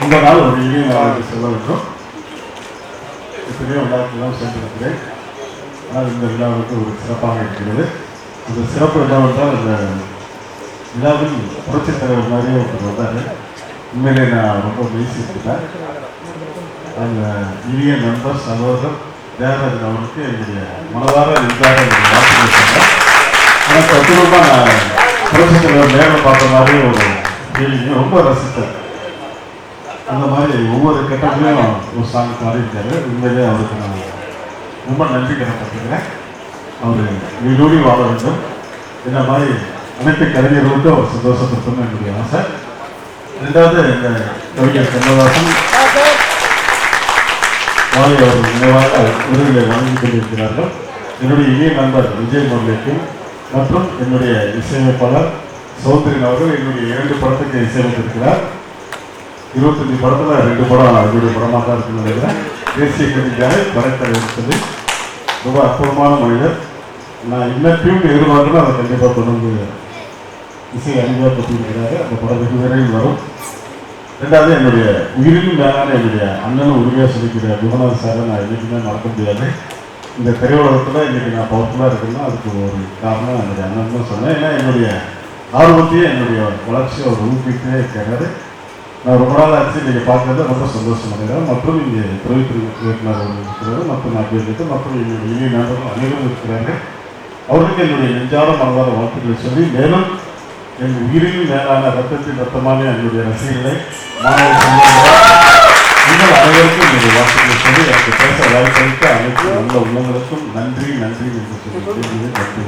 இந்த நாள் ஒரு இனிய நாளாக செல்ல வேண்டும். எத்தனையோ விழாக்கெல்லாம் சென்றிருக்கிறேன். ஆனால் இந்த விழாவுக்கு ஒரு சிறப்பாக இருக்கிறது. அந்த சிறப்பு என்னவென்றால் இந்த விழாவில் புரட்சித் தலைவர் மாதிரியே ஒருத்தர் வந்தார். உண்மையிலே நான் ரொம்ப பேசியிருக்கிறேன். அந்த இனிய நண்பர் சகோதரர் தேவராஜன் அவருக்கு என்னுடைய மனதார நன்றாக வாழ்த்துக்கள் சொன்னேன். ஆனால் தத்துவமாக நான் புரட்சித் தலைவர் நேரில் பார்த்த மாதிரி ஒரு ஃபீலிங் ரொம்ப ரசித்தேன். அந்த மாதிரி ஒவ்வொரு கட்டத்திலையும் ஒரு சாங் பாடியிருக்காரு. உண்மையிலே அவருக்கு நான் ரொம்ப நன்றி கடப்பட்டிருக்கிறேன். அவர் வீடோடி வாழ வேண்டும். இந்த மாதிரி அனைத்து கலைஞர்களுக்கும் அவர் சந்தோஷப்படுத்தணும் என்னுடைய ஆசை. ரெண்டாவது இந்த கவிஞர் கண்ணதாசன் வாலி அவர்கள் நினைவாக விருதுகளை வழங்கிக் கொண்டிருக்கிறார்கள். என்னுடைய இனிய நண்பர் விஜய் முரளிக்கும் மற்றும் என்னுடைய இசையமைப்பாளர் சௌத்ரின் அவர்கள் என்னுடைய 2 படத்துக்கு இசையமைத்திருக்கிறார். 25 படத்தில் 2 படம் என்னுடைய படமாக தான் இருக்குன்னு நினைக்கிறேன். தேசிய கவிஞராக படைத்தலைவர் சொல்லி ரொம்ப அற்புதமான மனிதர். நான் என்ன டியூன் எதிர்பார்க்கணும் அதை கண்டிப்பாக கொண்டு வந்து இசை அறிமுகப்படுத்தியிருக்கிறாரு. அந்த படம் வெகு விரைவில் வரும். ரெண்டாவது என்னுடைய உயிரிலும் மேலான என்னுடைய அண்ணனும் உரிமையாக சொல்லிக்கிற குணநாத் சாரை நான் என்றைக்குமே மறக்க முடியாது. இந்த திரையுலகத்தில் இன்றைக்கி நான் பவர்ஃபுல்லாக இருக்குன்னா அதுக்கு ஒரு காரணம் என்னுடைய அண்ணன் தான் சொன்னேன். ஏன்னா என்னுடைய ஆர்வத்தையே என்னுடைய வளர்ச்சியை அவர் ஊக்குவித்தே இருக்கிறாரு. நான் ரொம்ப நாள் ஆச்சு நீங்கள் பார்க்கறது ரொம்ப சந்தோஷம் அடைகிறேன். மற்றும் இங்கே தொழில்துறை இயக்குனர் அவர்கள் இருக்கிறார். மற்றும் நான் பேருக்கு மற்றும் என்னுடைய இனிய நண்பர்கள் அனைவரும் இருக்கிறார்கள். அவருக்கு என்னுடைய நெஞ்சார மனதார வாழ்த்துக்களை சொல்லி மேலும் என் உயிரின் மேலான ரத்தத்தின் ரத்தமான என்னுடைய ரசிகர்களை நீங்கள் அனைவருக்கும் என்னுடைய வாழ்த்துக்களை சொல்லி எனக்கு பேச வாய்ப்பளித்த அனைத்து நல்ல உள்ளங்களுக்கும் நன்றி நன்றி என்று சொல்லி நன்றி.